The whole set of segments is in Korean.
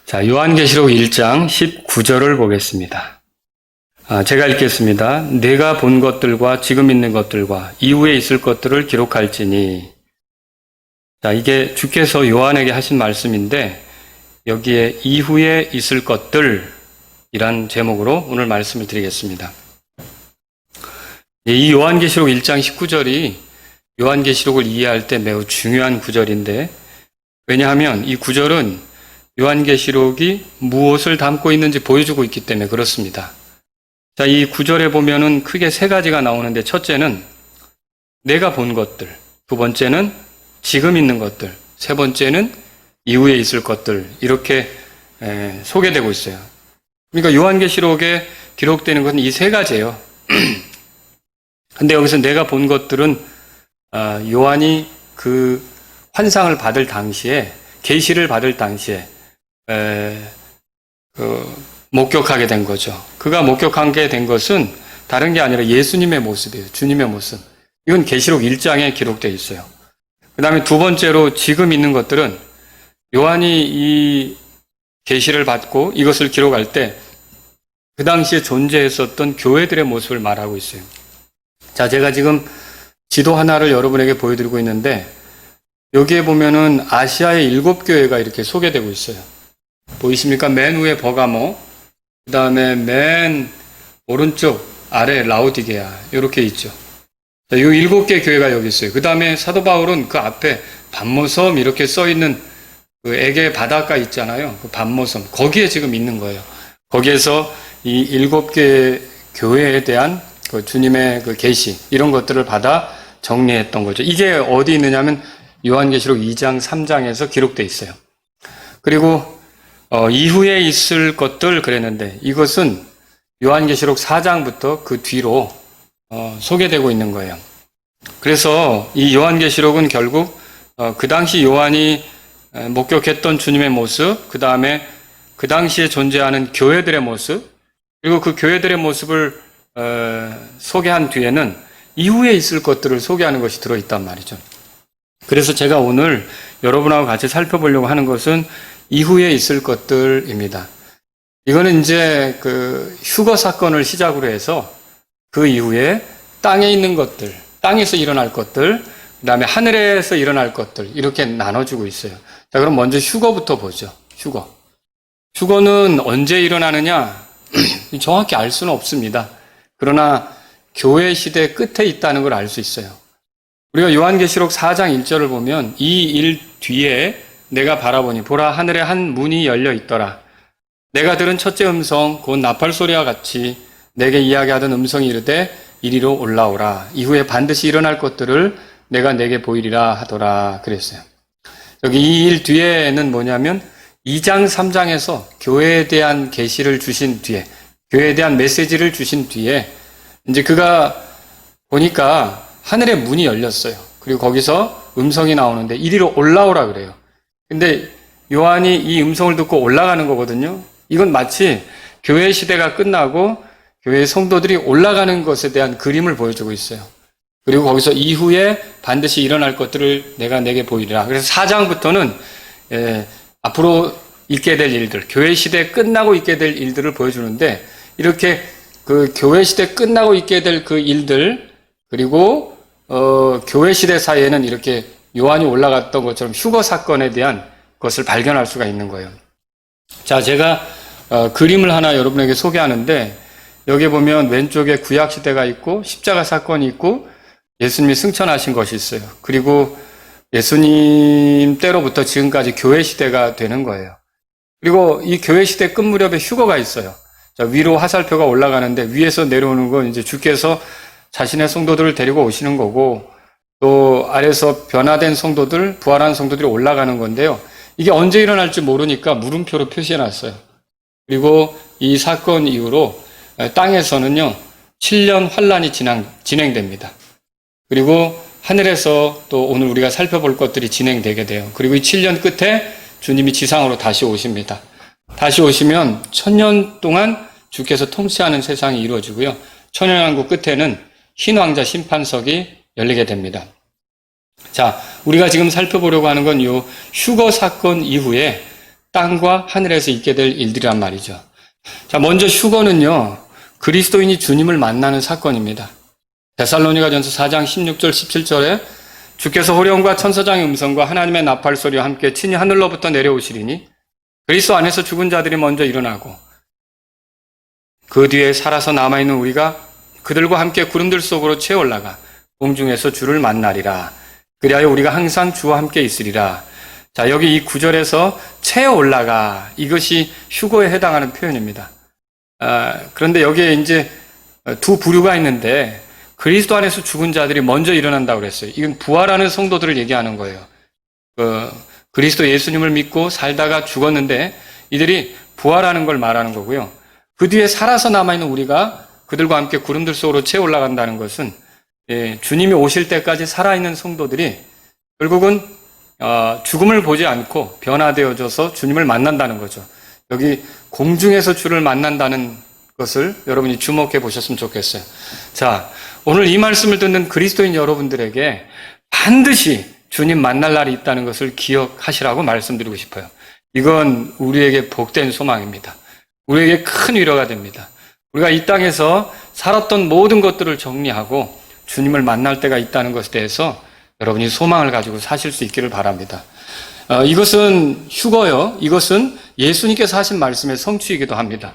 자, 요한계시록 1장 19절을 보겠습니다. 제가 읽겠습니다. 내가 본 것들과 지금 있는 것들과 이후에 있을 것들을 기록할지니. 자, 이게 주께서 요한에게 하신 말씀인데 여기에 이후에 있을 것들이란 제목으로 오늘 말씀을 드리겠습니다. 이 요한계시록 1장 19절이 요한계시록을 이해할 때 매우 중요한 구절인데, 왜냐하면 이 구절은 요한계시록이 무엇을 담고 있는지 보여주고 있기 때문에 그렇습니다. 자, 이 구절에 보면은 크게 세 가지가 나오는데, 첫째는 내가 본 것들, 두 번째는 지금 있는 것들, 세 번째는 이후에 있을 것들, 이렇게 소개되고 있어요. 그러니까 요한계시록에 기록되는 것은 이 세 가지예요. 근데 여기서 내가 본 것들은 요한이 그 환상을 받을 당시에, 계시를 받을 당시에 목격하게 된 거죠. 그가 목격하게 된 것은 다른 게 아니라 예수님의 모습이에요. 주님의 모습. 이건 계시록 1장에 기록되어 있어요. 그 다음에 두 번째로 지금 있는 것들은 요한이 이 계시를 받고 이것을 기록할 때 그 당시에 존재했었던 교회들의 모습을 말하고 있어요. 자, 제가 지금 지도 하나를 여러분에게 보여드리고 있는데, 여기에 보면은 아시아의 7교회가 이렇게 소개되고 있어요. 보이십니까? 맨 위에 버가모, 그 다음에 맨 오른쪽 아래 라오디게아, 이렇게 있죠. 자, 이 7개 교회가 여기 있어요. 그 다음에 사도 바울은 그 앞에 밤모섬 이렇게 써 있는 그 에게 바닷가 있잖아요. 그 밤모섬. 거기에 지금 있는 거예요. 거기에서 이 7개 교회에 대한 그 주님의 그 계시, 이런 것들을 받아 정리했던 거죠. 이게 어디 있느냐면 요한계시록 2장, 3장에서 기록되어 있어요. 그리고 이후에 있을 것들 그랬는데, 이것은 요한계시록 4장부터 그 뒤로 소개되고 있는 거예요. 그래서 이 요한계시록은 결국 그 당시 요한이 목격했던 주님의 모습, 그 다음에 그 당시에 존재하는 교회들의 모습, 그리고 그 교회들의 모습을 소개한 뒤에는 이후에 있을 것들을 소개하는 것이 들어있단 말이죠. 그래서 제가 오늘 여러분하고 같이 살펴보려고 하는 것은 이후에 있을 것들입니다. 이거는 이제 그 휴거 사건을 시작으로 해서 그 이후에 땅에 있는 것들, 땅에서 일어날 것들, 그 다음에 하늘에서 일어날 것들, 이렇게 나눠주고 있어요. 자, 그럼 먼저 휴거부터 보죠. 휴거. 휴거는 언제 일어나느냐? 정확히 알 수는 없습니다. 그러나 교회 시대 끝에 있다는 걸 알 수 있어요. 우리가 요한계시록 4장 1절을 보면 이 일 뒤에 내가 바라보니 보라 하늘에 한 문이 열려 있더라. 내가 들은 첫째 음성 곧 나팔 소리와 같이 내게 이야기하던 음성이 이르되 이리로 올라오라. 이후에 반드시 일어날 것들을 내가 내게 보이리라 하더라 그랬어요. 여기 이 일 뒤에는 뭐냐면 2장 3장에서 교회에 대한 계시를 주신 뒤에, 교회에 대한 메시지를 주신 뒤에 이제 그가 보니까 하늘의 문이 열렸어요. 그리고 거기서 음성이 나오는데 이리로 올라오라 그래요. 근데 요한이 이 음성을 듣고 올라가는 거거든요. 이건 마치 교회 시대가 끝나고 교회 성도들이 올라가는 것에 대한 그림을 보여주고 있어요. 그리고 거기서 이후에 반드시 일어날 것들을 내가 내게 보이리라. 그래서 4장부터는 앞으로 있게 될 일들, 교회 시대 끝나고 있게 될 일들을 보여주는데, 이렇게 그 교회 시대 끝나고 있게 될 그 일들, 그리고 교회 시대 사이에는 이렇게 요한이 올라갔던 것처럼 휴거 사건에 대한 것을 발견할 수가 있는 거예요. 자, 제가 그림을 하나 여러분에게 소개하는데, 여기 보면 왼쪽에 구약 시대가 있고 십자가 사건이 있고 예수님이 승천하신 것이 있어요. 그리고 예수님 때로부터 지금까지 교회 시대가 되는 거예요. 그리고 이 교회 시대 끝 무렵에 휴거가 있어요. 자, 위로 화살표가 올라가는데 위에서 내려오는 건 이제 주께서 자신의 성도들을 데리고 오시는 거고, 또 아래에서 변화된 성도들, 부활한 성도들이 올라가는 건데요. 이게 언제 일어날지 모르니까 물음표로 표시해놨어요. 그리고 이 사건 이후로 땅에서는요 7년 환란이 진행됩니다. 그리고 하늘에서 또 오늘 우리가 살펴볼 것들이 진행되게 돼요. 그리고 이 7년 끝에 주님이 지상으로 다시 오십니다. 다시 오시면 1000년 동안 주께서 통치하는 세상이 이루어지고요. 천연왕국 끝에는 흰 왕자 심판석이 열리게 됩니다. 자, 우리가 지금 살펴보려고 하는 건 이 휴거 사건 이후에 땅과 하늘에서 있게 될 일들이란 말이죠. 자, 먼저 휴거는요, 그리스도인이 주님을 만나는 사건입니다. 데살로니가전서 4장 16절 17절에 주께서 호령과 천사장의 음성과 하나님의 나팔 소리와 함께 친히 하늘로부터 내려오시리니 그리스도 안에서 죽은 자들이 먼저 일어나고 그 뒤에 살아서 남아있는 우리가 그들과 함께 구름들 속으로 채 올라가 공중에서 주를 만나리라. 그리하여 우리가 항상 주와 함께 있으리라. 자, 여기 이 구절에서 채 올라가, 이것이 휴거에 해당하는 표현입니다. 그런데 여기에 이제 두 부류가 있는데 그리스도 안에서 죽은 자들이 먼저 일어난다고 그랬어요. 이건 부활하는 성도들을 얘기하는 거예요. 그리스도 예수님을 믿고 살다가 죽었는데 이들이 부활하는 걸 말하는 거고요. 그 뒤에 살아서 남아있는 우리가 그들과 함께 구름들 속으로 채 올라간다는 것은 주님이 오실 때까지 살아있는 성도들이 결국은 죽음을 보지 않고 변화되어져서 주님을 만난다는 거죠. 여기 공중에서 주를 만난다는 것을 여러분이 주목해 보셨으면 좋겠어요. 자, 오늘 이 말씀을 듣는 그리스도인 여러분들에게 반드시 주님 만날 날이 있다는 것을 기억하시라고 말씀드리고 싶어요. 이건 우리에게 복된 소망입니다. 우리에게 큰 위로가 됩니다. 우리가 이 땅에서 살았던 모든 것들을 정리하고 주님을 만날 때가 있다는 것에 대해서 여러분이 소망을 가지고 사실 수 있기를 바랍니다. 이것은 휴거요. 이것은 예수님께서 하신 말씀의 성취이기도 합니다.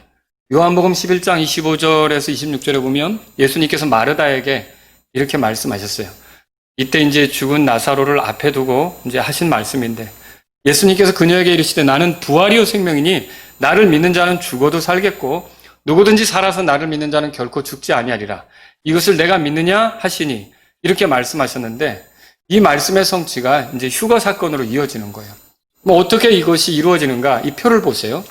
요한복음 11장 25절에서 26절에 보면 예수님께서 마르다에게 이렇게 말씀하셨어요. 이때 이제 죽은 나사로를 앞에 두고 이제 하신 말씀인데 예수님께서 그녀에게 이르시되 나는 부활이요 생명이니 나를 믿는 자는 죽어도 살겠고 누구든지 살아서 나를 믿는 자는 결코 죽지 아니하리라. 이것을 내가 믿느냐 하시니 이렇게 말씀하셨는데 이 말씀의 성취가 이제 휴거 사건으로 이어지는 거예요. 어떻게 이것이 이루어지는가? 이 표를 보세요.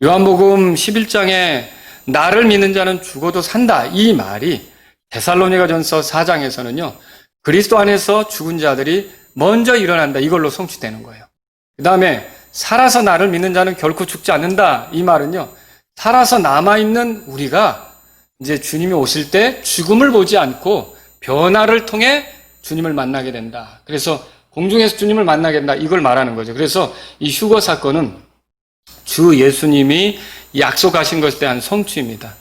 요한복음 11장에 나를 믿는 자는 죽어도 산다. 이 말이 데살로니가전서 4장에서는요. 그리스도 안에서 죽은 자들이 먼저 일어난다. 이걸로 성취되는 거예요. 그 다음에 살아서 나를 믿는 자는 결코 죽지 않는다. 이 말은요. 살아서 남아있는 우리가 이제 주님이 오실 때 죽음을 보지 않고 변화를 통해 주님을 만나게 된다. 그래서 공중에서 주님을 만나게 된다. 이걸 말하는 거죠. 그래서 이 휴거 사건은 주 예수님이 약속하신 것에 대한 성취입니다.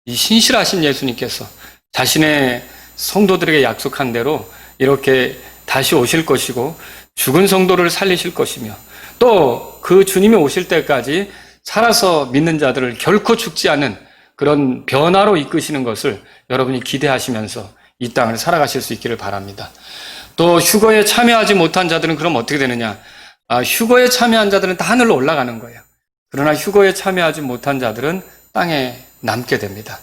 이 신실하신 예수님께서 자신의 성도들에게 약속한 대로 이렇게 다시 오실 것이고 죽은 성도를 살리실 것이며 또 그 주님이 오실 때까지 살아서 믿는 자들을 결코 죽지 않는 그런 변화로 이끄시는 것을 여러분이 기대하시면서 이 땅을 살아가실 수 있기를 바랍니다. 또 휴거에 참여하지 못한 자들은 그럼 어떻게 되느냐? 휴거에 참여한 자들은 다 하늘로 올라가는 거예요. 그러나 휴거에 참여하지 못한 자들은 땅에 남게 됩니다.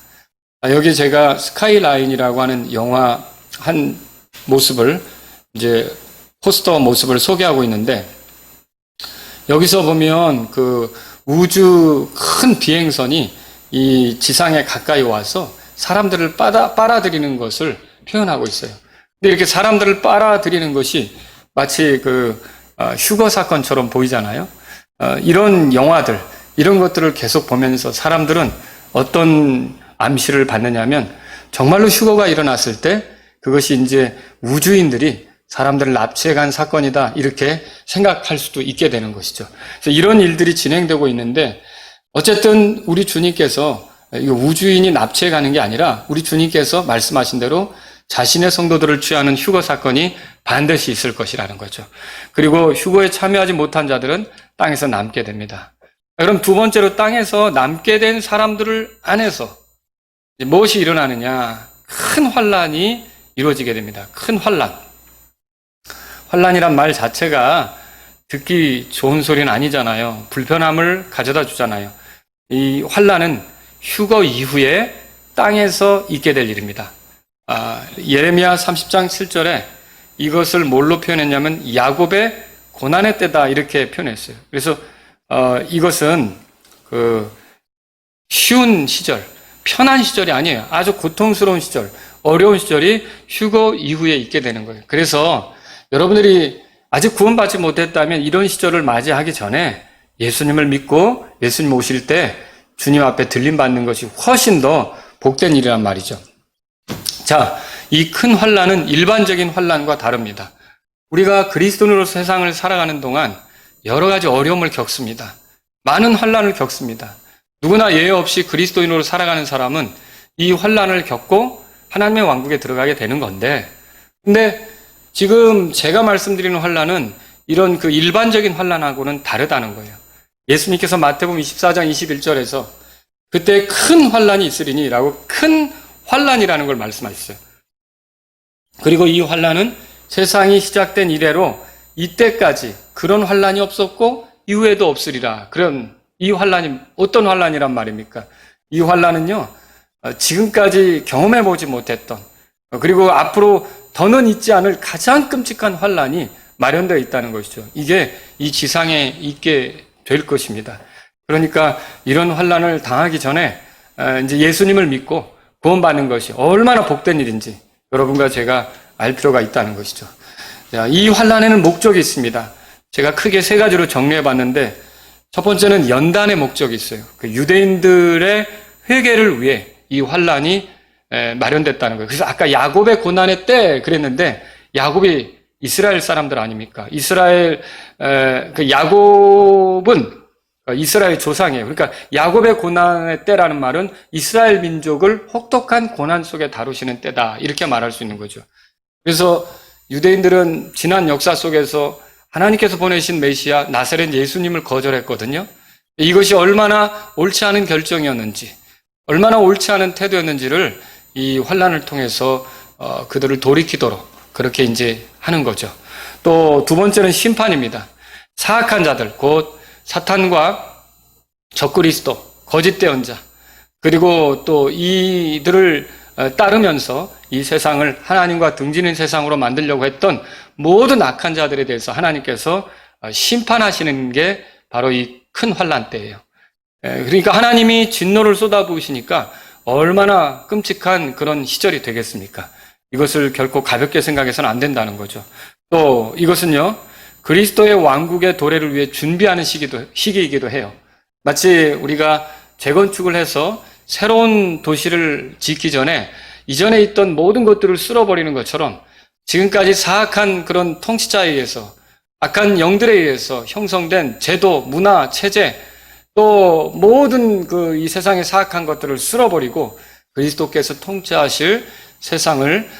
여기 제가 스카이라인이라고 하는 영화 한 모습을 이제 포스터 모습을 소개하고 있는데 여기서 보면 그 우주 큰 비행선이 이 지상에 가까이 와서 사람들을 빨아들이는 것을 표현하고 있어요. 근데 이렇게 사람들을 빨아들이는 것이 마치 휴거 사건처럼 보이잖아요. 이런 영화들, 이런 것들을 계속 보면서 사람들은 어떤 암시를 받느냐면 정말로 휴거가 일어났을 때 그것이 이제 우주인들이 사람들을 납치해 간 사건이다 이렇게 생각할 수도 있게 되는 것이죠. 그래서 이런 일들이 진행되고 있는데 어쨌든 우리 주님께서 우주인이 납치해 가는 게 아니라 우리 주님께서 말씀하신 대로 자신의 성도들을 취하는 휴거 사건이 반드시 있을 것이라는 거죠. 그리고 휴거에 참여하지 못한 자들은 땅에서 남게 됩니다. 그럼 두 번째로 땅에서 남게 된 사람들을 안에서 무엇이 일어나느냐? 큰 환란이 이루어지게 됩니다. 큰 환란. 환란이란 말 자체가 듣기 좋은 소리는 아니잖아요. 불편함을 가져다 주잖아요. 이 환란은 휴거 이후에 땅에서 있게 될 일입니다. 예레미야 30장 7절에 이것을 뭘로 표현했냐면 야곱의 고난의 때다 이렇게 표현했어요. 그래서 이것은 쉬운 시절, 편한 시절이 아니에요. 아주 고통스러운 시절, 어려운 시절이 휴거 이후에 있게 되는 거예요. 그래서 여러분들이 아직 구원받지 못했다면 이런 시절을 맞이하기 전에 예수님을 믿고 예수님 오실 때 주님 앞에 들림받는 것이 훨씬 더 복된 일이란 말이죠. 자, 이 큰 환란은 일반적인 환란과 다릅니다. 우리가 그리스도인으로 세상을 살아가는 동안 여러 가지 어려움을 겪습니다. 많은 환난을 겪습니다. 누구나 예외 없이 그리스도인으로 살아가는 사람은 이 환난을 겪고 하나님의 왕국에 들어가게 되는 건데, 근데 지금 제가 말씀드리는 환난은 이런 그 일반적인 환난하고는 다르다는 거예요. 예수님께서 마태복음 24장 21절에서 그때 큰 환난이 있으리니 라고 큰 환난이라는 걸 말씀하셨어요. 그리고 이 환난은 세상이 시작된 이래로 이때까지 그런 환난이 없었고 이후에도 없으리라. 그런 이 환난이 어떤 환난이란 말입니까? 이 환난은요, 지금까지 경험해보지 못했던, 그리고 앞으로 더는 있지 않을 가장 끔찍한 환난이 마련되어 있다는 것이죠. 이게 이 지상에 있게 될 것입니다. 그러니까 이런 환난을 당하기 전에 이제 예수님을 믿고 구원받는 것이 얼마나 복된 일인지 여러분과 제가 알 필요가 있다는 것이죠. 이 환난에는 목적이 있습니다. 제가 크게 세 가지로 정리해 봤는데, 첫 번째는 연단의 목적이 있어요. 그 유대인들의 회개를 위해 이 환난이 마련됐다는 거예요. 그래서 아까 야곱의 고난의 때 그랬는데, 야곱이 이스라엘 사람들 아닙니까? 그 야곱은 이스라엘 조상이에요. 그러니까 야곱의 고난의 때라는 말은 이스라엘 민족을 혹독한 고난 속에 다루시는 때다, 이렇게 말할 수 있는 거죠. 그래서 유대인들은 지난 역사 속에서 하나님께서 보내신 메시아 나사렛 예수님을 거절했거든요. 이것이 얼마나 옳지 않은 결정이었는지, 얼마나 옳지 않은 태도였는지를 이 환난을 통해서 그들을 돌이키도록 그렇게 이제 하는 거죠. 또 두 번째는 심판입니다. 사악한 자들, 곧 사탄과 적그리스도, 거짓 대언자, 그리고 또 이들을 따르면서 이 세상을 하나님과 등지는 세상으로 만들려고 했던 모든 악한 자들에 대해서 하나님께서 심판하시는 게 바로 이 큰 환난 때예요. 그러니까 하나님이 진노를 쏟아부으시니까 얼마나 끔찍한 그런 시절이 되겠습니까? 이것을 결코 가볍게 생각해서는 안 된다는 거죠. 또 이것은요, 그리스도의 왕국의 도래를 위해 준비하는 시기이기도 해요. 마치 우리가 재건축을 해서 새로운 도시를 짓기 전에 이전에 있던 모든 것들을 쓸어버리는 것처럼 지금까지 사악한 그런 통치자에 의해서, 악한 영들에 의해서 형성된 제도, 문화, 체제, 또 모든 이 세상의 사악한 것들을 쓸어버리고 그리스도께서 통치하실 세상을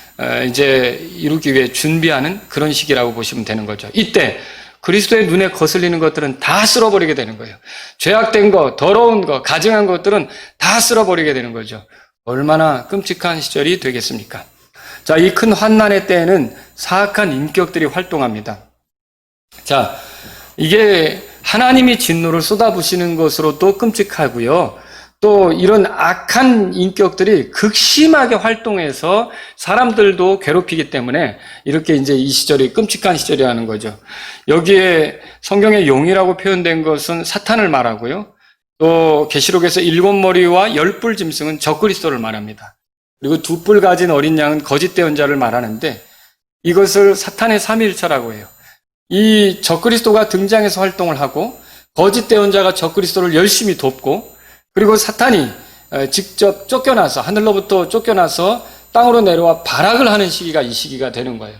이제 이루기 위해 준비하는 그런 시기라고 보시면 되는 거죠. 이때 그리스도의 눈에 거슬리는 것들은 다 쓸어버리게 되는 거예요. 죄악된 것, 더러운 것, 가증한 것들은 다 쓸어버리게 되는 거죠. 얼마나 끔찍한 시절이 되겠습니까? 자, 이 큰 환난의 때에는 사악한 인격들이 활동합니다. 자, 이게 하나님이 진노를 쏟아부시는 것으로도 끔찍하고요. 또 이런 악한 인격들이 극심하게 활동해서 사람들도 괴롭히기 때문에 이렇게 이제 이 시절이 끔찍한 시절이라는 거죠. 여기에 성경의 용이라고 표현된 것은 사탄을 말하고요. 또 계시록에서 7머리와 10뿔 짐승은 적그리스도를 말합니다. 그리고 2뿔 가진 어린 양은 거짓 대언자를 말하는데, 이것을 사탄의 삼위일체라고 해요. 이 적그리스도가 등장해서 활동을 하고 거짓 대언자가 적그리스도를 열심히 돕고, 그리고 사탄이 직접 쫓겨나서, 하늘로부터 쫓겨나서 땅으로 내려와 발악을 하는 시기가 이 시기가 되는 거예요.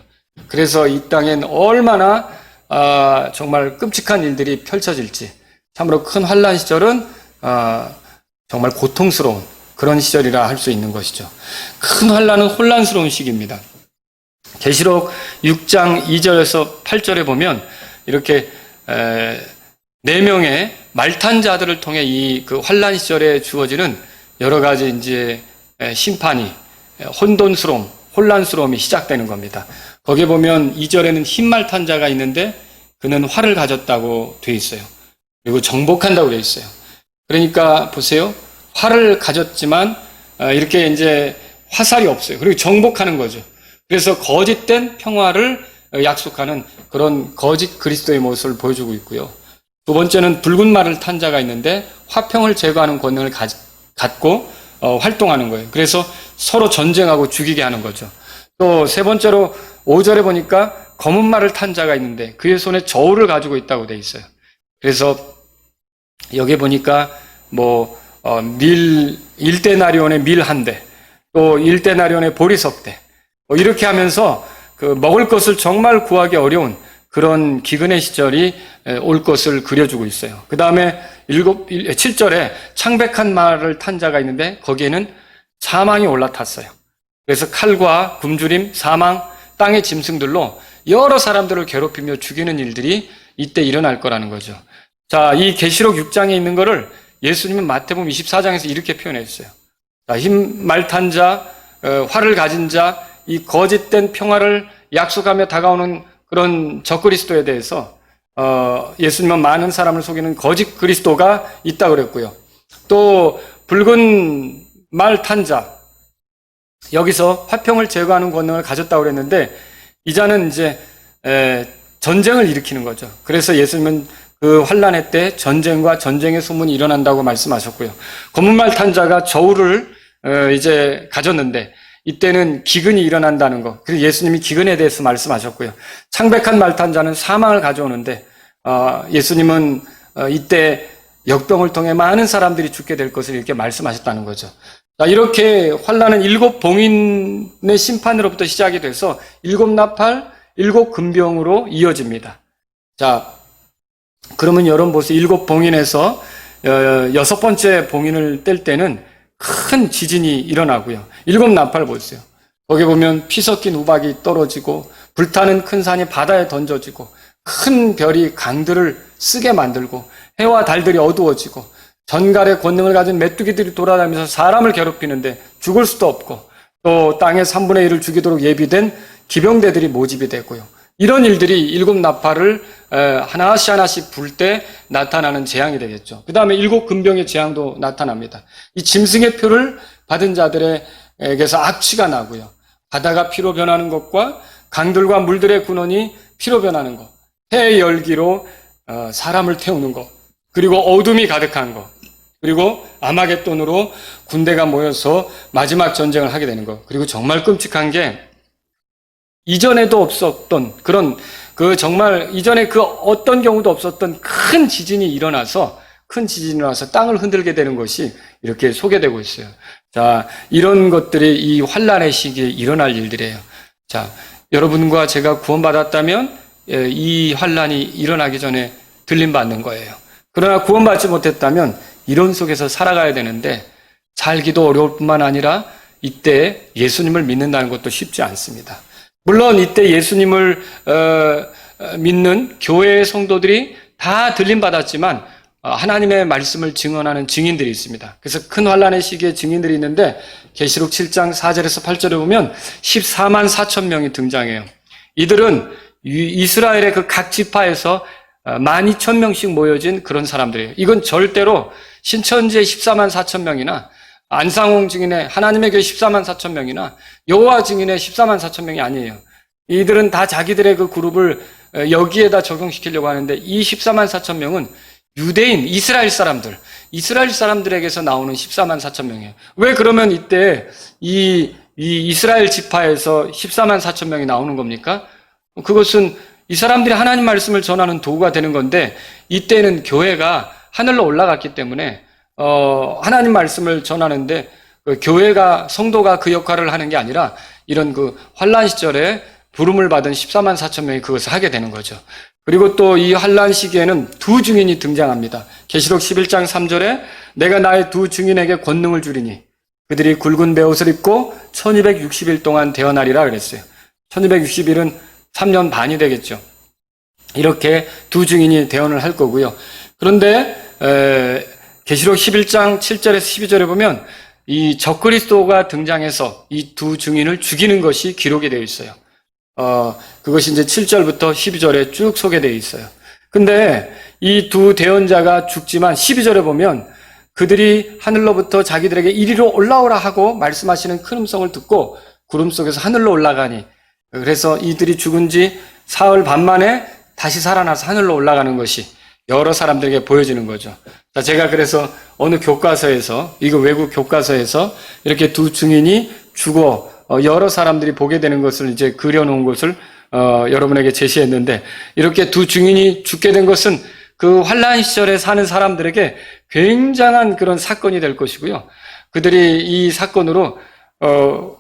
그래서 이 땅엔 얼마나 정말 끔찍한 일들이 펼쳐질지, 참으로 큰 환난 시절은 정말 고통스러운 그런 시절이라 할 수 있는 것이죠. 큰 환난은 혼란스러운 시기입니다. 계시록 6장 2절에서 8절에 보면 이렇게 4명의 말탄 자들을 통해 이 그 환난 시절에 주어지는 여러 가지 이제 심판이, 혼돈스러움, 혼란스러움이 시작되는 겁니다. 거기에 보면 2절에는 흰 말탄 자가 있는데 그는 활을 가졌다고 돼 있어요. 그리고 정복한다고 돼 있어요. 그러니까 보세요. 활을 가졌지만 이렇게 이제 화살이 없어요. 그리고 정복하는 거죠. 그래서 거짓된 평화를 약속하는 그런 거짓 그리스도의 모습을 보여주고 있고요. 두 번째는 붉은 말을 탄 자가 있는데 화평을 제거하는 권능을 갖고 활동하는 거예요. 그래서 서로 전쟁하고 죽이게 하는 거죠. 또 세 번째로 5절에 보니까 검은 말을 탄 자가 있는데 그의 손에 저울을 가지고 있다고 돼 있어요. 그래서 여기 보니까 일데나리온의 밀 한 대, 또 일데나리온의 보리석 대, 이렇게 하면서 그 먹을 것을 정말 구하기 어려운 그런 기근의 시절이 올 것을 그려주고 있어요. 그 다음에 7절에 창백한 말을 탄 자가 있는데 거기에는 사망이 올라탔어요. 그래서 칼과 굶주림, 사망, 땅의 짐승들로 여러 사람들을 괴롭히며 죽이는 일들이 이때 일어날 거라는 거죠. 자, 이 계시록 6장에 있는 거를 예수님은 마태복음 24장에서 이렇게 표현했어요. 자, 힘 말탄 자, 활을 가진 자, 이 거짓된 평화를 약속하며 다가오는 그런 적그리스도에 대해서 예수님은 많은 사람을 속이는 거짓 그리스도가 있다 그랬고요. 또 붉은 말 탄 자, 여기서 화평을 제거하는 권능을 가졌다고 그랬는데 이 자는 이제 전쟁을 일으키는 거죠. 그래서 예수님은 그 환난의 때 전쟁과 전쟁의 소문이 일어난다고 말씀하셨고요. 검은 말 탄 자가 저울을 이제 가졌는데 이때는 기근이 일어난다는 거. 그래서 예수님이 기근에 대해서 말씀하셨고요. 창백한 말 탄 자는 사망을 가져오는데 예수님은 이때 역병을 통해 많은 사람들이 죽게 될 것을 이렇게 말씀하셨다는 거죠. 자, 이렇게 환난은 7 봉인의 심판으로부터 시작이 돼서 7 나팔, 7 금병으로 이어집니다. 자, 그러면 여러분 보세요. 7 봉인에서 6번째 봉인을 뗄 때는 큰 지진이 일어나고요. 7 나팔 보세요. 거기 보면 피 섞인 우박이 떨어지고 불타는 큰 산이 바다에 던져지고 큰 별이 강들을 쓰게 만들고 해와 달들이 어두워지고 전갈의 권능을 가진 메뚜기들이 돌아다니면서 사람을 괴롭히는데 죽을 수도 없고 또 땅의 3분의 1을 죽이도록 예비된 기병대들이 모집이 되고요. 이런 일들이 7 나팔을 하나씩 하나씩 불 때 나타나는 재앙이 되겠죠. 그 다음에 7 금병의 재앙도 나타납니다. 이 짐승의 표를 받은 자들에게서 악취가 나고요. 바다가 피로 변하는 것과 강들과 물들의 군원이 피로 변하는 것, 해의 열기로 사람을 태우는 것, 그리고 어둠이 가득한 것, 그리고 아마겟돈으로 군대가 모여서 마지막 전쟁을 하게 되는 것. 그리고 정말 끔찍한 게 이전에도 없었던 그런 정말 이전에 어떤 경우도 없었던 큰 지진이 일어나서 땅을 흔들게 되는 것이 이렇게 소개되고 있어요. 자, 이런 것들이 이 환난의 시기에 일어날 일들이에요. 자, 여러분과 제가 구원받았다면 이 환난이 일어나기 전에 들림받는 거예요. 그러나 구원받지 못했다면 이런 속에서 살아가야 되는데 살기도 어려울 뿐만 아니라 이때 예수님을 믿는다는 것도 쉽지 않습니다. 물론 이때 예수님을 믿는 교회의 성도들이 다 들림받았지만 하나님의 말씀을 증언하는 증인들이 있습니다. 그래서 큰 환난의 시기에 증인들이 있는데 계시록 7장 4절에서 8절에 보면 14만 4천 명이 등장해요. 이들은 이스라엘의 그 각 지파에서 12,000명씩 모여진 그런 사람들이에요. 이건 절대로 신천지의 14만 4천 명이나 안상홍 증인의 하나님의 교회 14만 4천 명이나 여호와 증인의 14만 4천 명이 아니에요. 이들은 다 자기들의 그 그룹을 여기에다 적용시키려고 하는데 이 14만 4천 명은 유대인, 이스라엘 사람들에게서 나오는 14만 4천 명이에요. 왜 그러면 이때 이 이스라엘 지파에서 14만 4천 명이 나오는 겁니까? 그것은 이 사람들이 하나님 말씀을 전하는 도구가 되는 건데 이때는 교회가 하늘로 올라갔기 때문에 하나님 말씀을 전하는데 교회가 성도가 그 역할을 하는 게 아니라 이런 그 환난 시절에 부름을 받은 14만 4천 명이 그것을 하게 되는 거죠. 그리고 또 이 환난 시기에는 2 증인이 등장합니다. 계시록 11장 3절에 내가 나의 2 증인에게 권능을 주리니 그들이 굵은 베옷을 입고 1260일 동안 대언하리라 그랬어요. 1260일은 3년 반이 되겠죠. 이렇게 2 증인이 대언을 할 거고요. 그런데 계시록 11장 7절에서 12절에 보면 이 적그리스도가 등장해서 이 2 증인을 죽이는 것이 기록이 되어 있어요. 그것이 이제 7절부터 12절에 쭉 소개되어 있어요. 근데 이 2 대언자가 죽지만 12절에 보면 그들이 하늘로부터 자기들에게 이리로 올라오라 하고 말씀하시는 큰 음성을 듣고 구름 속에서 하늘로 올라가니 그래서 이들이 죽은 지 사흘 반 만에 다시 살아나서 하늘로 올라가는 것이 여러 사람들에게 보여지는 거죠. 자, 제가 그래서 어느 교과서에서, 이거 외국 교과서에서 이렇게 2 증인이 죽어 여러 사람들이 보게 되는 것을 이제 그려놓은 것을 여러분에게 제시했는데 이렇게 2 증인이 죽게 된 것은 그 환난 시절에 사는 사람들에게 굉장한 그런 사건이 될 것이고요. 그들이 이 사건으로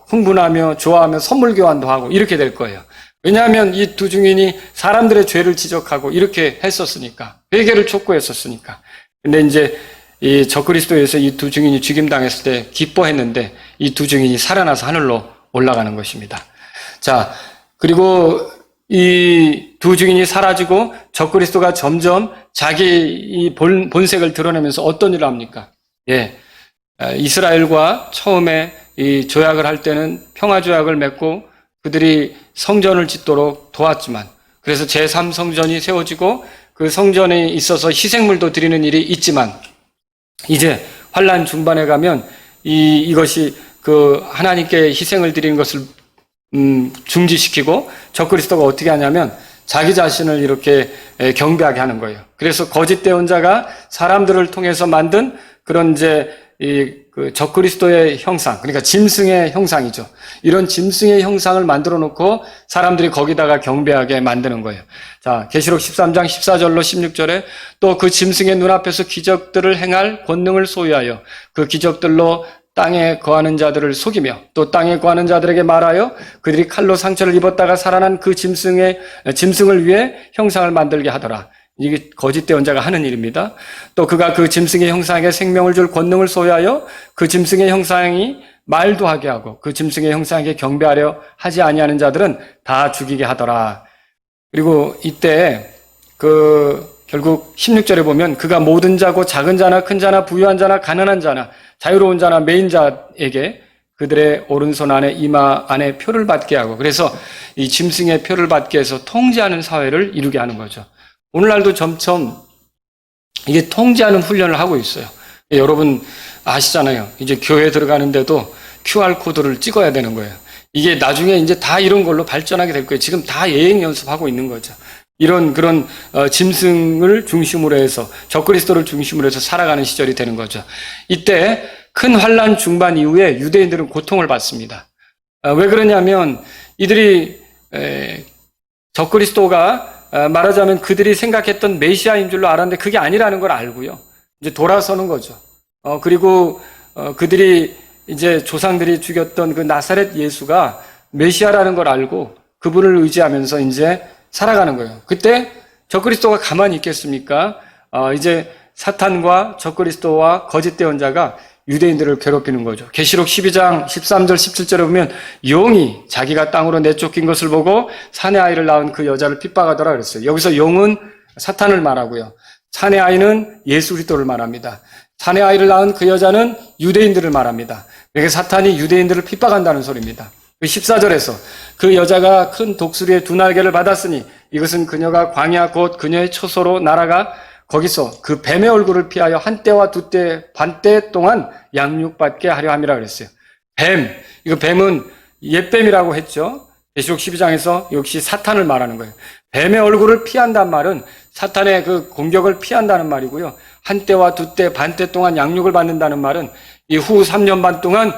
흥분하며 좋아하며 선물 교환도 하고 이렇게 될 거예요. 왜냐하면 이 두 증인이 사람들의 죄를 지적하고 이렇게 했었으니까, 회개를 촉구했었으니까. 근데 이제 이 적그리스도에서 이 두 증인이 죽임당했을 때 기뻐했는데 이 두 증인이 살아나서 하늘로 올라가는 것입니다. 자, 그리고 이 두 증인이 사라지고 적그리스도가 점점 자기 이 본색을 드러내면서 어떤 일을 합니까? 예. 이스라엘과 처음에 이 조약을 할 때는 평화 조약을 맺고 그들이 성전을 짓도록 도왔지만, 그래서 제3성전이 세워지고 그 성전에 있어서 희생물도 드리는 일이 있지만, 이제 환란 중반에 가면 이것이 그 하나님께 희생을 드리는 것을 중지시키고 적그리스도가 어떻게 하냐면 자기 자신을 이렇게 경배하게 하는 거예요. 그래서 거짓 대언자가 사람들을 통해서 만든 그런 이제 그 적그리스도의 형상, 그러니까 짐승의 형상이죠. 이런 짐승의 형상을 만들어 놓고 사람들이 거기다가 경배하게 만드는 거예요. 자, 계시록 13장 14절로 16절에 또 그 짐승의 눈앞에서 기적들을 행할 권능을 소유하여 그 기적들로 땅에 거하는 자들을 속이며 또 땅에 거하는 자들에게 말하여 그들이 칼로 상처를 입었다가 살아난 그 짐승을 위해 형상을 만들게 하더라. 이게 거짓 대언자가 하는 일입니다. 또 그가 그 짐승의 형상에게 생명을 줄 권능을 소유하여 그 짐승의 형상이 말도 하게 하고 그 짐승의 형상에게 경배하려 하지 아니하는 자들은 다 죽이게 하더라. 그리고 이때 결국 16절에 보면 그가 모든 자고 작은 자나 큰 자나 부유한 자나 가난한 자나 자유로운 자나 매인 자에게 그들의 오른손 안에 이마 안에 표를 받게 하고, 그래서 이 짐승의 표를 받게 해서 통제하는 사회를 이루게 하는 거죠. 오늘날도 점점 이게 통제하는 훈련을 하고 있어요. 여러분 아시잖아요. 이제 교회 들어가는데도 QR코드를 찍어야 되는 거예요. 이게 나중에 이제 다 이런 걸로 발전하게 될 거예요. 지금 다 예행 연습하고 있는 거죠. 그런 짐승을 중심으로 해서 적그리스도를 중심으로 해서 살아가는 시절이 되는 거죠. 이때 큰 환란 중반 이후에 유대인들은 고통을 받습니다. 왜 그러냐면 이들이 적그리스도가 말하자면 그들이 생각했던 메시아인 줄로 알았는데 그게 아니라는 걸 알고요. 이제 돌아서는 거죠. 그리고 그들이 이제 조상들이 죽였던 그 나사렛 예수가 메시아라는 걸 알고 그분을 의지하면서 이제 살아가는 거예요. 그때 적그리스도가 가만히 있겠습니까? 이제 사탄과 적그리스도와 거짓 대언자가 유대인들을 괴롭히는 거죠. 계시록 12장 13절 17절에 보면 용이 자기가 땅으로 내쫓긴 것을 보고 사내 아이를 낳은 그 여자를 핍박하더라 그랬어요. 여기서 용은 사탄을 말하고요. 사내 아이는 예수 그리스도를 말합니다. 사내 아이를 낳은 그 여자는 유대인들을 말합니다. 그러니까 사탄이 유대인들을 핍박한다는 소리입니다. 14절에서 그 여자가 큰 독수리의 두 날개를 받았으니 이것은 그녀가 광야 곧 그녀의 처소로 날아가 거기서 그 뱀의 얼굴을 피하여 한 때와 두 때 반때 동안 양육받게 하려 함이라 그랬어요. 이거 뱀은 옛뱀이라고 했죠. 계시록 12장에서 역시 사탄을 말하는 거예요. 뱀의 얼굴을 피한다는 말은 사탄의 그 공격을 피한다는 말이고요. 한 때와 두 때 반때 동안 양육을 받는다는 말은 이후 3년 반 동안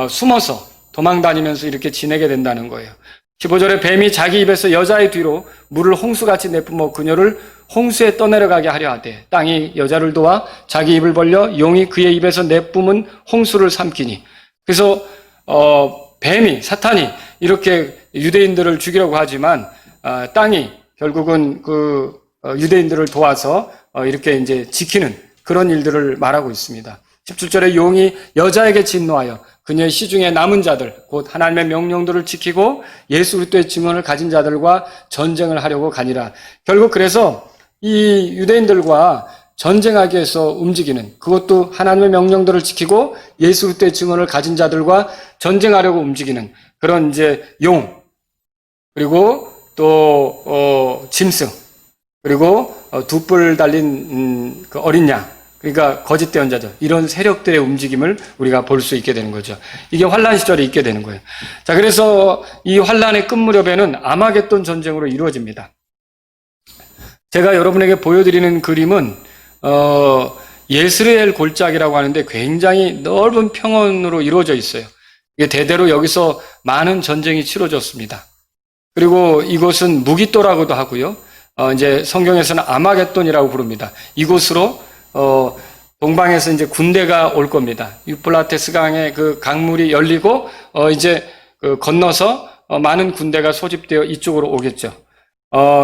숨어서 도망다니면서 이렇게 지내게 된다는 거예요. 15절에 뱀이 자기 입에서 여자의 뒤로 물을 홍수같이 내뿜어 그녀를 홍수에 떠내려가게 하려 하되 땅이 여자를 도와 자기 입을 벌려 용이 그의 입에서 내뿜은 홍수를 삼키니. 그래서 사탄이 이렇게 유대인들을 죽이려고 하지만 땅이 결국은 그 유대인들을 도와서 이렇게 이제 지키는 그런 일들을 말하고 있습니다. 17절에 용이 여자에게 진노하여 그녀의 시중에 남은 자들 곧 하나님의 명령들을 지키고 예수 그리스도의 증언을 가진 자들과 전쟁을 하려고 가니라. 결국 그래서 이 유대인들과 전쟁하기 위해서 움직이는, 그것도 하나님의 명령들을 지키고 예수 그리스도의 증언을 가진 자들과 전쟁하려고 움직이는 그런 이제 용, 그리고 또 짐승, 그리고 두 뿔 달린 그 어린 양, 그러니까 거짓 대언자죠. 이런 세력들의 움직임을 우리가 볼 수 있게 되는 거죠. 이게 환란 시절에 있게 되는 거예요. 자, 그래서 이 환란의 끝 무렵에는 아마겟돈 전쟁으로 이루어집니다. 제가 여러분에게 보여드리는 그림은 예스레엘 골짜기라고 하는데 굉장히 넓은 평원으로 이루어져 있어요. 이게 대대로 여기서 많은 전쟁이 치러졌습니다. 그리고 이곳은 무기또라고도 하고요. 이제 성경에서는 아마겟돈이라고 부릅니다. 이곳으로 동방에서 이제 군대가 올 겁니다. 유플라테스 강의 그 강물이 열리고 이제 건너서 많은 군대가 소집되어 이쪽으로 오겠죠.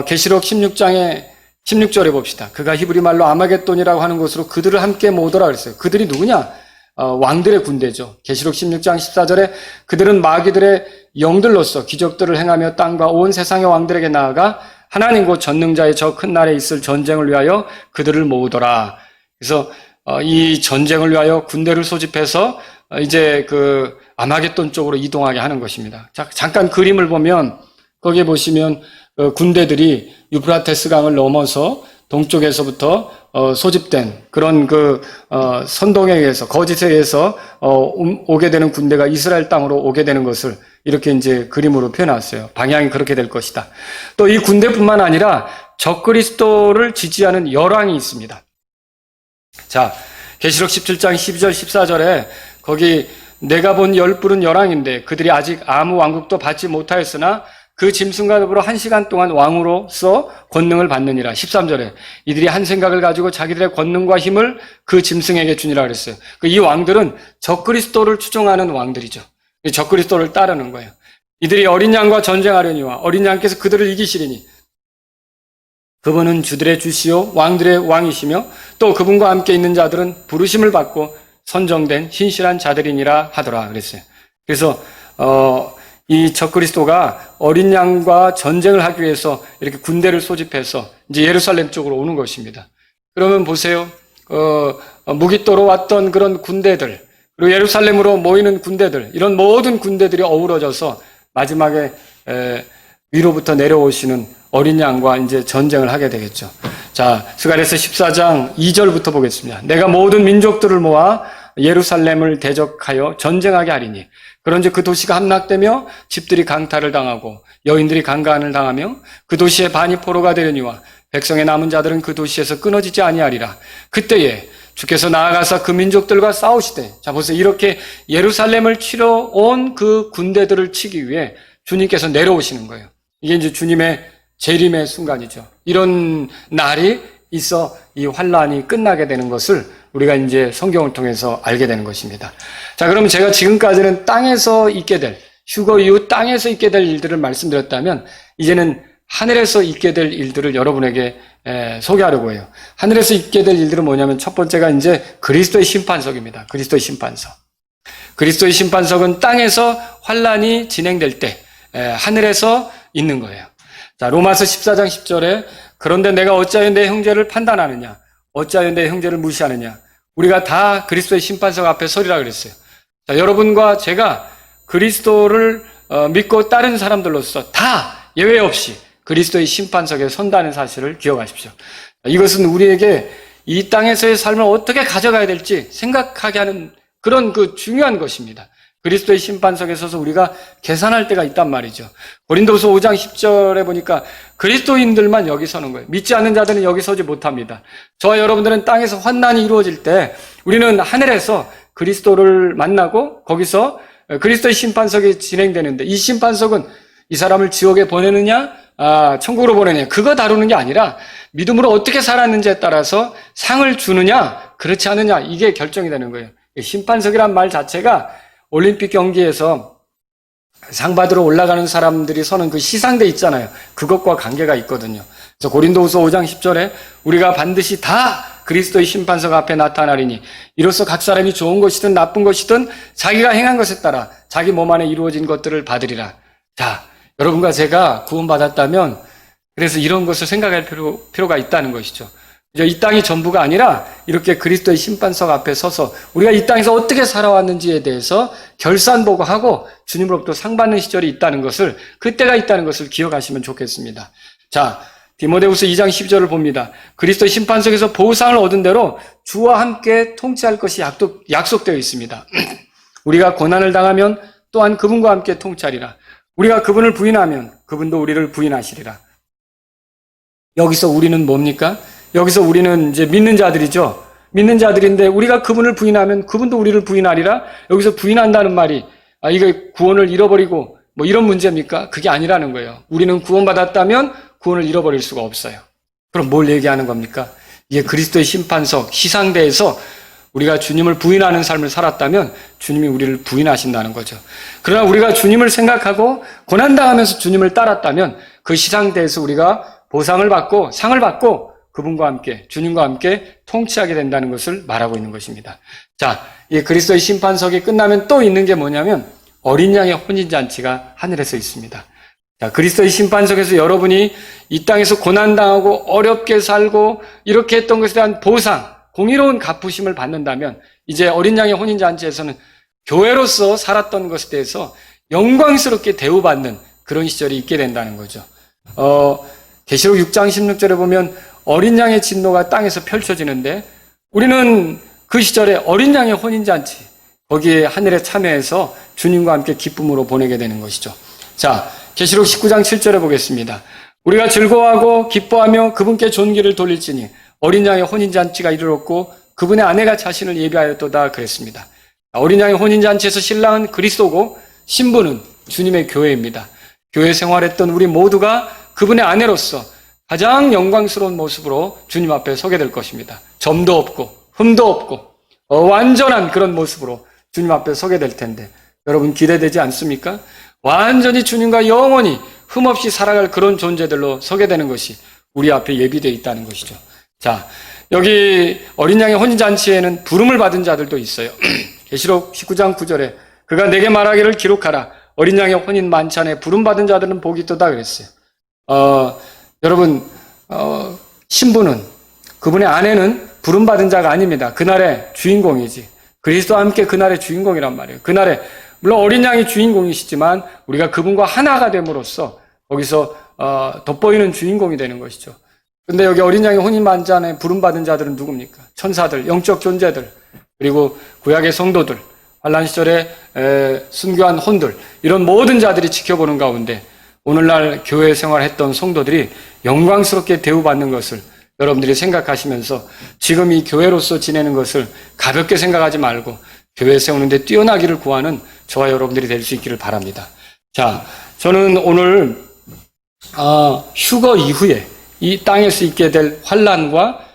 계시록 16절에 봅시다. 그가 히브리 말로 아마겟돈이라고 하는 곳으로 그들을 함께 모으더라 그랬어요. 그들이 누구냐? 왕들의 군대죠. 계시록 16장 14절에 그들은 마귀들의 영들로서 기적들을 행하며 땅과 온 세상의 왕들에게 나아가 하나님 곧 전능자의 저 큰 날에 있을 전쟁을 위하여 그들을 모으더라. 그래서 이 전쟁을 위하여 군대를 소집해서 이제 그 아마겟돈 쪽으로 이동하게 하는 것입니다. 자, 잠깐 그림을 보면 거기에 보시면 군대들이 유프라테스 강을 넘어서 동쪽에서부터 소집된 그런 선동에 의해서 거짓에 의해서 오게 되는 군대가 이스라엘 땅으로 오게 되는 것을 이렇게 이제 그림으로 표현했어요. 방향이 그렇게 될 것이다. 또 이 군대뿐만 아니라 적그리스도를 지지하는 열왕이 있습니다. 자, 계시록 17장 12절 14절에 거기 내가 본 열불은 열왕인데 그들이 아직 아무 왕국도 받지 못하였으나 그 짐승과 더불어 1시간 동안 왕으로서 권능을 받느니라. 13절에 이들이 한 생각을 가지고 자기들의 권능과 힘을 그 짐승에게 주니라 그랬어요. 이 왕들은 적그리스도를 추종하는 왕들이죠. 적그리스도를 따르는 거예요. 이들이 어린 양과 전쟁하려니와 어린 양께서 그들을 이기시리니 그분은 주들의 주시요 왕들의 왕이시며 또 그분과 함께 있는 자들은 부르심을 받고 선정된 신실한 자들이니라 하더라 그랬어요. 그래서 이 적그리스도가 어린 양과 전쟁을 하기 위해서 이렇게 군대를 소집해서 이제 예루살렘 쪽으로 오는 것입니다. 그러면 보세요. 무기또로 왔던 그런 군대들, 그리고 예루살렘으로 모이는 군대들, 이런 모든 군대들이 어우러져서 마지막에 위로부터 내려오시는 어린 양과 이제 전쟁을 하게 되겠죠. 자, 스가랴서 14장 2절부터 보겠습니다. 내가 모든 민족들을 모아 예루살렘을 대적하여 전쟁하게 하리니 그런즉 그 도시가 함락되며 집들이 강탈을 당하고 여인들이 강간을 당하며 그 도시의 반이 포로가 되려니와 백성의 남은 자들은 그 도시에서 끊어지지 아니하리라. 그때에 주께서 나아가서 그 민족들과 싸우시되, 자 보세요. 이렇게 예루살렘을 치러 온 그 군대들을 치기 위해 주님께서 내려오시는 거예요. 이게 이제 주님의 재림의 순간이죠. 이런 날이 있어 이 환란이 끝나게 되는 것을 우리가 이제 성경을 통해서 알게 되는 것입니다. 자, 그러면 제가 지금까지는 땅에서 있게 될, 휴거 이후 땅에서 있게 될 일들을 말씀드렸다면 이제는 하늘에서 있게 될 일들을 여러분에게 소개하려고 해요. 하늘에서 있게 될 일들은 뭐냐면 첫 번째가 이제 그리스도의 심판석입니다. 그리스도의 심판석. 그리스도의 심판석은 땅에서 환란이 진행될 때 하늘에서 있는 거예요. 자, 로마서 14장 10절에 그런데 내가 어찌하여 내 형제를 판단하느냐? 어찌하여 내 형제를 무시하느냐? 우리가 다 그리스도의 심판석 앞에 서리라 그랬어요. 자, 여러분과 제가 그리스도를 믿고 따른 사람들로서 다 예외 없이 그리스도의 심판석에 선다는 사실을 기억하십시오. 이것은 우리에게 이 땅에서의 삶을 어떻게 가져가야 될지 생각하게 하는 그런 중요한 것입니다. 그리스도의 심판석에 서서 우리가 계산할 때가 있단 말이죠. 고린도서 5장 10절에 보니까 그리스도인들만 여기 서는 거예요. 믿지 않는 자들은 여기 서지 못합니다. 저와 여러분들은 땅에서 환난이 이루어질 때 우리는 하늘에서 그리스도를 만나고 거기서 그리스도의 심판석이 진행되는데 이 심판석은 이 사람을 지옥에 보내느냐 천국으로 보내느냐 그거 다루는 게 아니라 믿음으로 어떻게 살았는지에 따라서 상을 주느냐 그렇지 않느냐 이게 결정이 되는 거예요. 심판석이란 말 자체가 올림픽 경기에서 상 받으러 올라가는 사람들이 서는 그 시상대 있잖아요. 그것과 관계가 있거든요. 그래서 고린도후서 5장 10절에 우리가 반드시 다 그리스도의 심판석 앞에 나타나리니 이로써 각 사람이 좋은 것이든 나쁜 것이든 자기가 행한 것에 따라 자기 몸 안에 이루어진 것들을 받으리라. 자, 여러분과 제가 구원받았다면 그래서 이런 것을 생각할 필요가 있다는 것이죠. 이 땅이 전부가 아니라 이렇게 그리스도의 심판석 앞에 서서 우리가 이 땅에서 어떻게 살아왔는지에 대해서 결산보고하고 주님으로부터 상 받는 시절이 있다는 것을 그때가 있다는 것을 기억하시면 좋겠습니다. 자, 디모데후서 2장 12절을 봅니다. 그리스도의 심판석에서 보상을 얻은 대로 주와 함께 통치할 것이 약속되어 있습니다. 우리가 고난을 당하면 또한 그분과 함께 통치하리라. 우리가 그분을 부인하면 그분도 우리를 부인하시리라. 여기서 우리는 뭡니까? 여기서 우리는 이제 믿는 자들이죠. 믿는 자들인데 우리가 그분을 부인하면 그분도 우리를 부인하리라. 여기서 부인한다는 말이 이게 구원을 잃어버리고 뭐 이런 문제입니까? 그게 아니라는 거예요. 우리는 구원받았다면 구원을 잃어버릴 수가 없어요. 그럼 뭘 얘기하는 겁니까? 이게 그리스도의 심판석, 시상대에서 우리가 주님을 부인하는 삶을 살았다면 주님이 우리를 부인하신다는 거죠. 그러나 우리가 주님을 생각하고 고난당하면서 주님을 따랐다면 그 시상대에서 우리가 보상을 받고 상을 받고 그분과 함께 주님과 함께 통치하게 된다는 것을 말하고 있는 것입니다. 자, 이 그리스도의 심판석이 끝나면 또 있는 게 뭐냐면 어린 양의 혼인잔치가 하늘에서 있습니다. 자, 그리스도의 심판석에서 여러분이 이 땅에서 고난당하고 어렵게 살고 이렇게 했던 것에 대한 보상, 공의로운 갚으심을 받는다면 이제 어린 양의 혼인잔치에서는 교회로서 살았던 것에 대해서 영광스럽게 대우받는 그런 시절이 있게 된다는 거죠. 계시록 6장 16절에 보면 어린 양의 진노가 땅에서 펼쳐지는데 우리는 그 시절에 어린 양의 혼인잔치, 거기에 하늘에 참여해서 주님과 함께 기쁨으로 보내게 되는 것이죠. 자, 계시록 19장 7절에 보겠습니다. 우리가 즐거워하고 기뻐하며 그분께 존귀를 돌릴지니 어린 양의 혼인잔치가 이르렀고 그분의 아내가 자신을 예비하였도다 그랬습니다. 어린 양의 혼인잔치에서 신랑은 그리스도고 신부는 주님의 교회입니다. 교회 생활했던 우리 모두가 그분의 아내로서 가장 영광스러운 모습으로 주님 앞에 서게 될 것입니다. 점도 없고 흠도 없고 완전한 그런 모습으로 주님 앞에 서게 될 텐데 여러분 기대되지 않습니까? 완전히 주님과 영원히 흠없이 살아갈 그런 존재들로 서게 되는 것이 우리 앞에 예비되어 있다는 것이죠. 자, 여기 어린 양의 혼인잔치에는 부름을 받은 자들도 있어요. 계시록 19장 9절에 그가 내게 말하기를 기록하라. 어린 양의 혼인 만찬에 부름받은 자들은 복이 있도다 그랬어요. 여러분, 신부는, 그분의 아내는 부름받은 자가 아닙니다. 그날의 주인공이지. 그리스도와 함께 그날의 주인공이란 말이에요. 그날에 물론 어린 양이 주인공이시지만 우리가 그분과 하나가 됨으로써 거기서 돋보이는 주인공이 되는 것이죠. 근데 여기 어린 양의 혼인 만찬에 부름받은 자들은 누굽니까? 천사들, 영적 존재들, 그리고 구약의 성도들, 환난 시절에 순교한 혼들, 이런 모든 자들이 지켜보는 가운데 오늘날 교회 생활했던 성도들이 영광스럽게 대우받는 것을 여러분들이 생각하시면서 지금 이 교회로서 지내는 것을 가볍게 생각하지 말고 교회 세우는데 뛰어나기를 구하는 저와 여러분들이 될 수 있기를 바랍니다. 자, 저는 오늘 휴거 이후에 이 땅에서 있게 될 환난과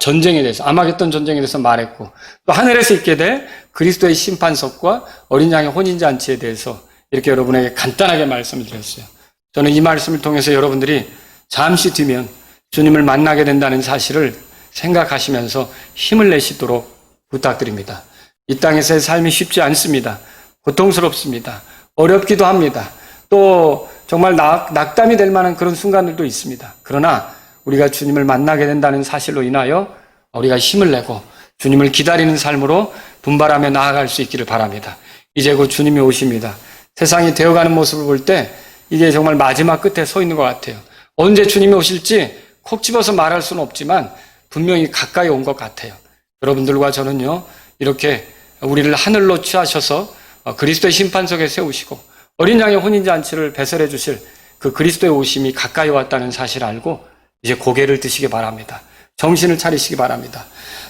전쟁에 대해서, 아마겟돈 전쟁에 대해서 말했고 또 하늘에서 있게 될 그리스도의 심판석과 어린 양의 혼인잔치에 대해서 이렇게 여러분에게 간단하게 말씀을 드렸어요. 저는 이 말씀을 통해서 여러분들이 잠시 뒤면 주님을 만나게 된다는 사실을 생각하시면서 힘을 내시도록 부탁드립니다. 이 땅에서의 삶이 쉽지 않습니다. 고통스럽습니다. 어렵기도 합니다. 또 정말 낙담이 될 만한 그런 순간들도 있습니다. 그러나 우리가 주님을 만나게 된다는 사실로 인하여 우리가 힘을 내고 주님을 기다리는 삶으로 분발하며 나아갈 수 있기를 바랍니다. 이제 곧 주님이 오십니다. 세상이 되어가는 모습을 볼 때 이게 정말 마지막 끝에 서 있는 것 같아요. 언제 주님이 오실지 콕 집어서 말할 수는 없지만 분명히 가까이 온 것 같아요. 여러분들과 저는요, 이렇게 우리를 하늘로 취하셔서 그리스도의 심판석에 세우시고 어린 양의 혼인잔치를 배설해 주실 그 그리스도의 오심이 가까이 왔다는 사실을 알고 이제 고개를 드시기 바랍니다. 정신을 차리시기 바랍니다.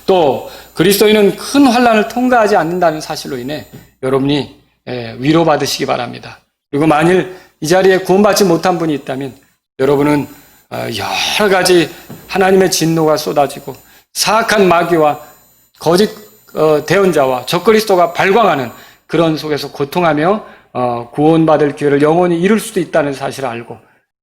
또 그리스도인은 큰 환난을 통과하지 않는다는 사실로 인해 여러분이 위로받으시기 바랍니다. 그리고 만일 이 자리에 구원받지 못한 분이 있다면 여러분은 여러 가지 하나님의 진노가 쏟아지고 사악한 마귀와 거짓 대언자와 적그리스도가 발광하는 그런 속에서 고통하며 구원받을 기회를 영원히 잃을 수도 있다는 사실을 알고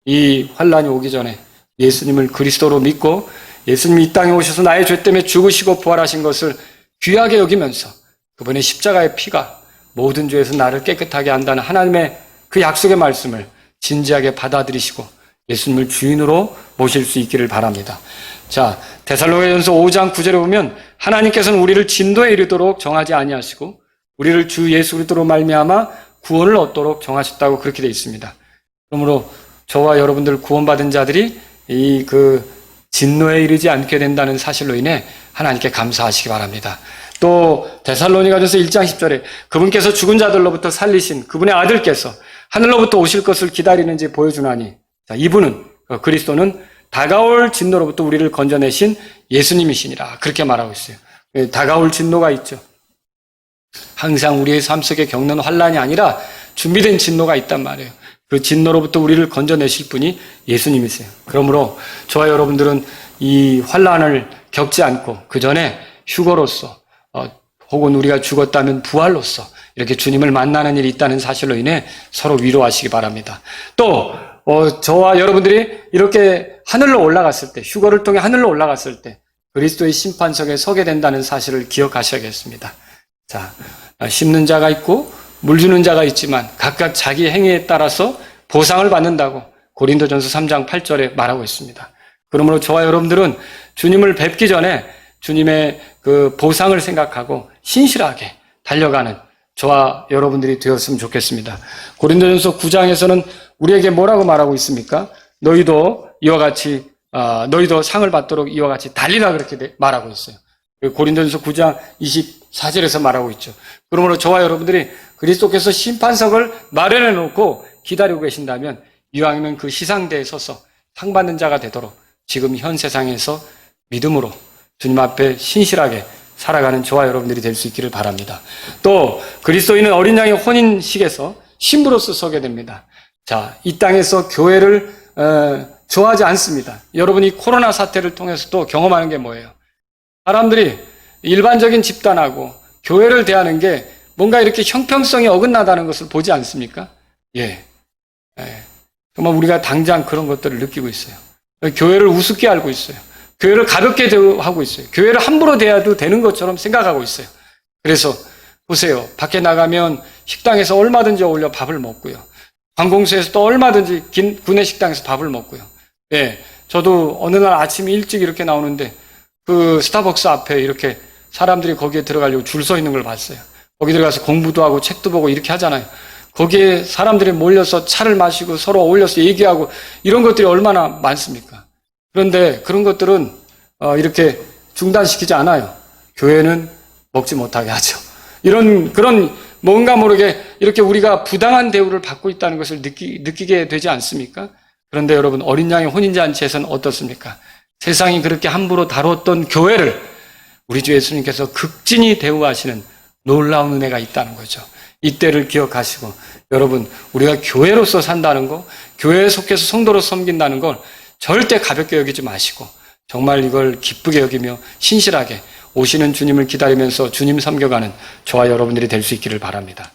이 환난이 오기 전에 예수님을 그리스도로 믿고 예수님이 이 땅에 오셔서 나의 죄 때문에 죽으시고 부활하신 것을 귀하게 여기면서 그분의 십자가의 피가 모든 죄에서 나를 깨끗하게 한다는 하나님의 그 약속의 말씀을 진지하게 받아들이시고 예수님을 주인으로 모실 수 있기를 바랍니다. 자, 데살로니가전서 5장 9절에 보면 하나님께서는 우리를 진도에 이르도록 정하지 아니하시고 우리를 주 예수 그리스도로 말미암아 구원을 얻도록 정하셨다고 그렇게 되어 있습니다. 그러므로 저와 여러분들 구원받은 자들이 이 진노에 이르지 않게 된다는 사실로 인해 하나님께 감사하시기 바랍니다. 또 데살로니가전서 1장 10절에 그분께서 죽은 자들로부터 살리신 그분의 아들께서 하늘로부터 오실 것을 기다리는지 보여주나니, 자, 이분은 그리스도는 다가올 진노로부터 우리를 건져내신 예수님이시니라 그렇게 말하고 있어요. 다가올 진노가 있죠. 항상 우리의 삶 속에 겪는 환난이 아니라 준비된 진노가 있단 말이에요. 그 진노로부터 우리를 건져내실 분이 예수님이세요. 그러므로 저와 여러분들은 이 환난을 겪지 않고 그 전에 휴거로서 혹은 우리가 죽었다면 부활로서 이렇게 주님을 만나는 일이 있다는 사실로 인해 서로 위로하시기 바랍니다. 또 저와 여러분들이 이렇게 하늘로 올라갔을 때, 휴거를 통해 하늘로 올라갔을 때 그리스도의 심판석에 서게 된다는 사실을 기억하셔야겠습니다. 자, 심는 자가 있고 물 주는 자가 있지만 각각 자기 행위에 따라서 보상을 받는다고 고린도전서 3장 8절에 말하고 있습니다. 그러므로 저와 여러분들은 주님을 뵙기 전에 주님의 그 보상을 생각하고 신실하게 달려가는 저와 여러분들이 되었으면 좋겠습니다. 고린도전서 9장에서는 우리에게 뭐라고 말하고 있습니까? 너희도 이와 같이 너희도 상을 받도록 이와 같이 달리라 그렇게 말하고 있어요. 고린도전서 9장 24절에서 말하고 있죠. 그러므로 저와 여러분들이 그리스도께서 심판석을 마련해 놓고 기다리고 계신다면 이왕이면 그 시상대에 서서 상 받는 자가 되도록 지금 현 세상에서 믿음으로 주님 앞에 신실하게 살아가는 저와 여러분들이 될 수 있기를 바랍니다. 또 그리스도인은 어린 양의 혼인식에서 신부로서 서게 됩니다. 자, 이 땅에서 교회를 좋아하지 않습니다. 여러분이 코로나 사태를 통해서도 경험하는 게 뭐예요? 사람들이 일반적인 집단하고 교회를 대하는 게 뭔가 이렇게 형평성이 어긋나다는 것을 보지 않습니까? 예. 정말 우리가 당장 그런 것들을 느끼고 있어요. 교회를 우습게 알고 있어요. 교회를 가볍게 대우하고 있어요. 교회를 함부로 대해도 되는 것처럼 생각하고 있어요. 그래서 보세요. 밖에 나가면 식당에서 얼마든지 어울려 밥을 먹고요. 관공서에서 또 얼마든지 구내 식당에서 밥을 먹고요. 예. 저도 어느 날 아침 일찍 이렇게 나오는데 그 스타벅스 앞에 이렇게 사람들이 거기에 들어가려고 줄 서 있는 걸 봤어요. 거기 들어가서 공부도 하고 책도 보고 이렇게 하잖아요. 거기에 사람들이 몰려서 차를 마시고 서로 어울려서 얘기하고 이런 것들이 얼마나 많습니까? 그런데 그런 것들은 이렇게 중단시키지 않아요. 교회는 먹지 못하게 하죠. 그런 뭔가 모르게 이렇게 우리가 부당한 대우를 받고 있다는 것을 느끼게 되지 않습니까? 그런데 여러분, 어린 양의 혼인잔치에서는 어떻습니까? 세상이 그렇게 함부로 다뤘던 교회를 우리 주 예수님께서 극진히 대우하시는 놀라운 은혜가 있다는 거죠. 이때를 기억하시고 여러분, 우리가 교회로서 산다는 거, 교회에 속해서 성도로 섬긴다는 걸 절대 가볍게 여기지 마시고 정말 이걸 기쁘게 여기며 신실하게 오시는 주님을 기다리면서 주님 섬겨가는 저와 여러분들이 될 수 있기를 바랍니다.